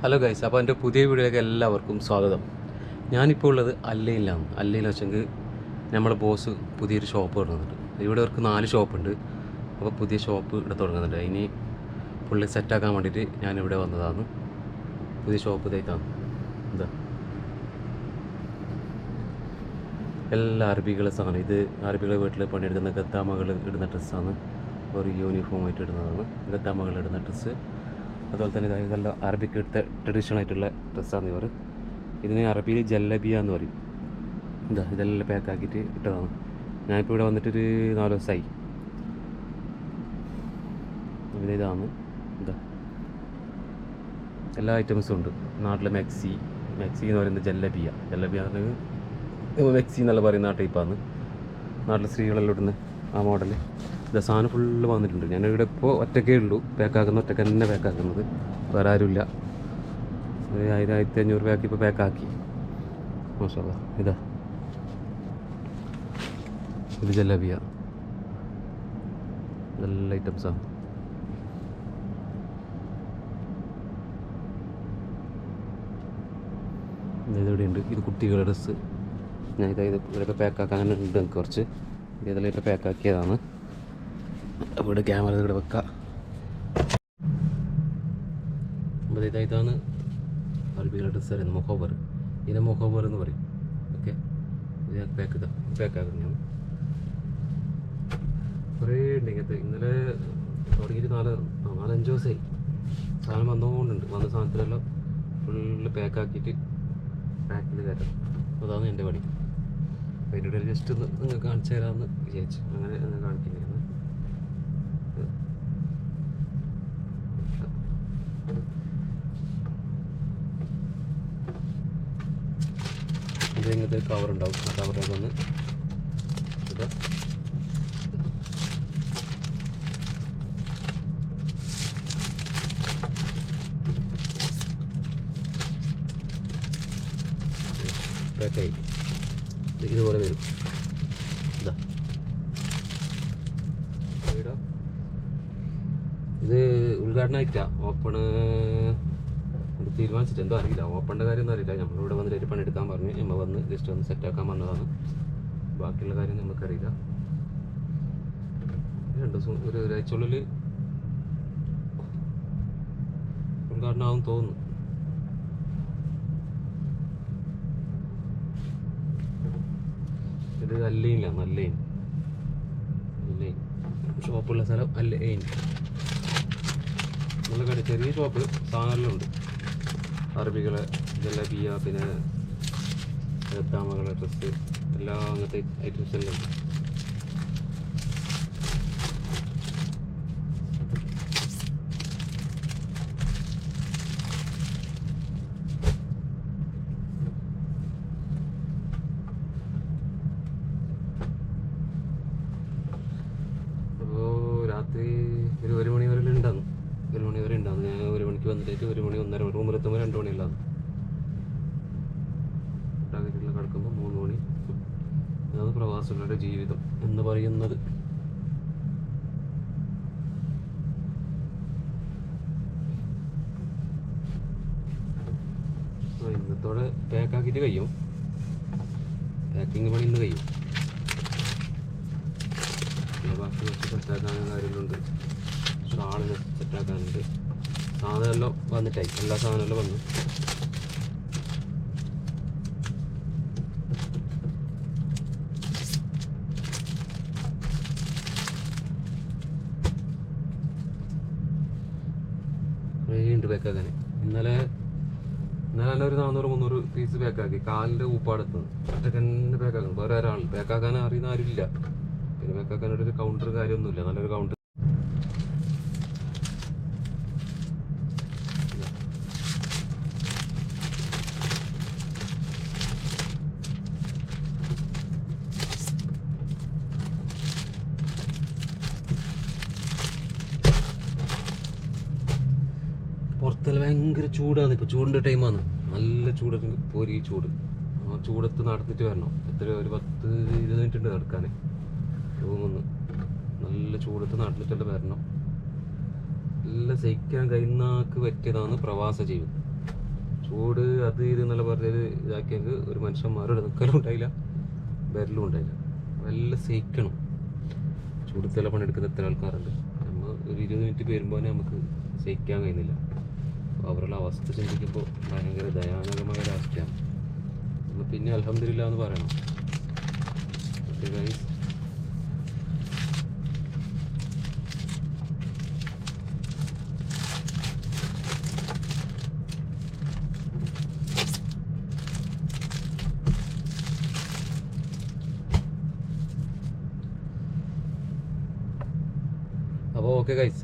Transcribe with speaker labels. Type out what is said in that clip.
Speaker 1: Hello guys, അപ്പോൾ എൻ്റെ പുതിയ വീഡിയോയിലേക്ക് എല്ലാവർക്കും സ്വാഗതം. ഞാനിപ്പോൾ ഉള്ളത് അല്ലയിലാണ്. അല്ലയിൽ വെച്ചെങ്കിൽ നമ്മളെ ബോസ് പുതിയൊരു ഷോപ്പ് തുടങ്ങുന്നുണ്ട്. ഇവിടെ അവർക്ക് 4 ഷോപ്പുണ്ട്. അപ്പോൾ പുതിയ ഷോപ്പ് ഇവിടെ തുടങ്ങുന്നുണ്ട്. അതിന് ഫുള്ള് സെറ്റാക്കാൻ വേണ്ടിയിട്ട് ഞാനിവിടെ വന്നതാണ്. പുതിയ ഷോപ്പ് ഇതായിട്ടാണ്. എന്താ എല്ലാ അറബികളെ സാധനം. ഇത് അറബികളെ വീട്ടിൽ പണിയെടുക്കുന്ന ഗദ്ദാമകൾ ഇടുന്ന ഡ്രസ്സാണ്. ഒരു യൂണിഫോമായിട്ട് ഇടുന്നതാണ് ഗദ്ദാമകൾ ഇടുന്ന ഡ്രസ്സ്. അതുപോലെ തന്നെ ഇതെല്ലാം അറബിക്ക് എടുത്ത ട്രഡീഷണൽ ആയിട്ടുള്ള ഡ്രസ്സാണ് ഇവർ. ഇതിന് അറബിയിൽ ജല്ലബിയ എന്ന് പറയും. എന്താ ഇതെല്ലാം പാക്കാക്കിയിട്ട് ഇട്ടതാണ്. ഞാനിപ്പോൾ ഇവിടെ വന്നിട്ടൊരു 4 ദിവസമായി. ഇതാണ് എന്താ എല്ലാ ഐറ്റംസും ഉണ്ട്. നാട്ടിലെ മെക്സി എന്ന് പറയുന്നത് ജല്ലബിയ എന്ന് പറഞ്ഞാൽ മെക്സി എന്നുള്ള പറയുന്ന ആ ടൈപ്പാണ്. നാട്ടിലെ സ്ത്രീകളെല്ലാം ഇടുന്ന ആ മോഡൽ. ഇത് സാധനം ഫുള്ള് വന്നിട്ടുണ്ട്. ഞാനിവിടെ ഇപ്പോൾ ഒറ്റക്കേ ഉള്ളൂ ഒറ്റക്ക് തന്നെ പാക്കാക്കുന്നത്. വേറെ ആരുമില്ല. ഒരു 1000-1500 രൂപയ്ക്ക് ഇപ്പോൾ പാക്കാക്കി. മാഷാഅല്ലാ. ഇത് ജലബിയ. നല്ല ഐറ്റംസാണ്. ഇതിവിടെ ഉണ്ട്. ഇത് കുട്ടികളുടെ ഡ്രസ്സ്. ഞാൻ ഇതൊക്കെ പാക്കാക്കാൻ ഉണ്ട്. കുറച്ച് ഇതെല്ലാം പാക്കാക്കിയതാണ്. ഇവിടെ ക്യാമറ ഇവിടെ വെക്കാം. അപ്പോൾ ഇതാണ് അറബികളുടെ ഡ്രസ്സ് പറയുന്നത് മൊഹോബർ. ഇതിനെ മൊഹോബർ എന്ന് പറയും. ഓക്കെ, ഇത് പാക്കാക്കുന്നതാണ്. കുറേ ഉണ്ട് ഇങ്ങനത്തെ. ഇന്നലെ തുടങ്ങിയിട്ട് 4-5 ദിവസമായി സാധനം വന്നുകൊണ്ടുണ്ട്. വന്ന സാധനത്തിലെല്ലാം ഫുള്ള് പാക്കാക്കിയിട്ട് പാക്കിൽ കയറ്റണം. അതാണ് എൻ്റെ പണി. അപ്പോൾ അതിൻ്റെ ഇടയിൽ ജസ്റ്റ് ഒന്ന് നിങ്ങൾക്ക് കാണിച്ചു തരാമെന്ന് വിചാരിച്ചു. അങ്ങനെ കാണിക്കുന്നതാണ്. ഇത് ഇങ്ങനത്തെ കവറുണ്ടാവും. ആ കവറിനൊക്കെ ഒന്ന് ഇത് പാക്കായി ഇതുപോലെ വരും. ഇതാ ഇത് ഉദ്ഘാടനമായിട്ടാണ്. ഓപ്പണ് തീരുമാനിച്ചിട്ട് എന്തോ അറിയില്ല. ഓപ്പണിൻ്റെ കാര്യമൊന്നും അറിയില്ല. നമ്മളിവിടെ വന്നിട്ട് ഒരു പണിയെടുക്കാൻ പറഞ്ഞു. നമ്മൾ വന്ന് ജസ്റ്റ് ഒന്ന് സെറ്റാക്കാൻ വന്നതാണ്. ബാക്കിയുള്ള കാര്യം നമുക്കറിയില്ല. 2 ദിവസം ഒരാഴ്ചയുള്ളിൽ ഉദ്ഘാടനമാവും തോന്നുന്നു. ഇത് അല്ലയിലാണ്. അല്ലയിൻ ഷോപ്പുള്ള സ്ഥലം അല്ലയിൻ. നല്ല കട, ചെറിയ ഷോപ്പ് സാധനമെല്ലാം ഉണ്ട്. അറബികളെ ജലബിയ, പിന്നെ ദാമകളെ ഡ്രസ്സ്, എല്ലാ അങ്ങനത്തെ ഐറ്റംസ് എല്ലാം ഉണ്ട്. അപ്പോൾ രാത്രി ഒരു 1 മണി വരെ ഉണ്ടാകും. 1 മണി വരെ ഉണ്ടാകും. ഞാൻ 1 മണിക്ക് വന്നിട്ട് 1 മണി 1:30 റൂമിലെത്തുമ്പോൾ 2 മണിയല്ലാന്ന്. ഒട്ടാകത്തിലുള്ള കിടക്കുമ്പോൾ 3 മണി. അതാണ് പ്രവാസികളുടെ ജീവിതം എന്ന് പറയുന്നത്. ഇന്നത്തോടെ പാക്കാക്കിയിട്ട് കഴിയും. പാക്കിങ് പണി ഇന്ന് കഴിയും. ബാക്കി കുറച്ച് സെറ്റാക്കാനും കാര്യങ്ങളുണ്ട്. ഷാളിന് സെറ്റാക്കാനുണ്ട്. സാധനമെല്ലാം വന്നിട്ടായി. എല്ലാ സാധനമെല്ലാം വന്നു. കുറേ ഉണ്ട് പാക്കാക്കാൻ. ഇന്നലെ ഒരു 400-300 പീസ് പാക്കാക്കി. കാലിൻ്റെ ഊപ്പാടെത്തുന്നത് ഒറ്റക്ക് തന്നെ പാക്കാക്കണം. വേറെ ഒരാൾ പാക്കാക്കാൻ അറിയുന്ന ആരുമില്ല. പിന്നെ പാക്കാക്കാനൊരു കൗണ്ടർ കാര്യമൊന്നുമില്ല. നല്ലൊരു കൗണ്ടർ. പുറത്തെല്ലാം ഭയങ്കര ചൂടാണ്. ഇപ്പോൾ ചൂടിൻ്റെ ടൈമാണ്. നല്ല ചൂട്. പോരി ചൂട്. ആ ചൂടത്ത് നടന്നിട്ട് വരണം. ഒരു 10-20 മിനിറ്റ് ഉണ്ട് നടക്കാൻ. റൂമൊന്ന് നല്ല ചൂടത്ത് നടന്നിട്ടെല്ലാം വരണം. എല്ലാം സഹിക്കാൻ കഴിയുന്നക്ക് പറ്റിയതാണ് പ്രവാസ ജീവിതം. ചൂട് അത് ഇത് എന്നുള്ള പറഞ്ഞത് ഇതാക്കിയെങ്കിൽ ഒരു മനുഷ്യന്മാരോട് നിൽക്കലും ഉണ്ടായില്ല, വരലും ഉണ്ടായില്ല. നല്ല സഹിക്കണം. ചൂടത്തെല്ല പണിയെടുക്കുന്ന എത്ര ആൾക്കാരുണ്ട്. നമ്മൾ ഒരു 20 മിനിറ്റ് വരുമ്പോൾ നമുക്ക് സഹിക്കാൻ കഴിയുന്നില്ല. അവരുടെ അവസ്ഥ ചിന്തിക്കുമ്പോൾ ഭയങ്കര ദയാനകമായ ഒരവസ്ഥയാണ്. നമ്മൾ പിന്നെ അൽഹംദുലില്ലാ എന്ന് പറയണം. ഓക്കെ ഗൈസ്, അപ്പോൾ ഓക്കെ ഗൈസ്.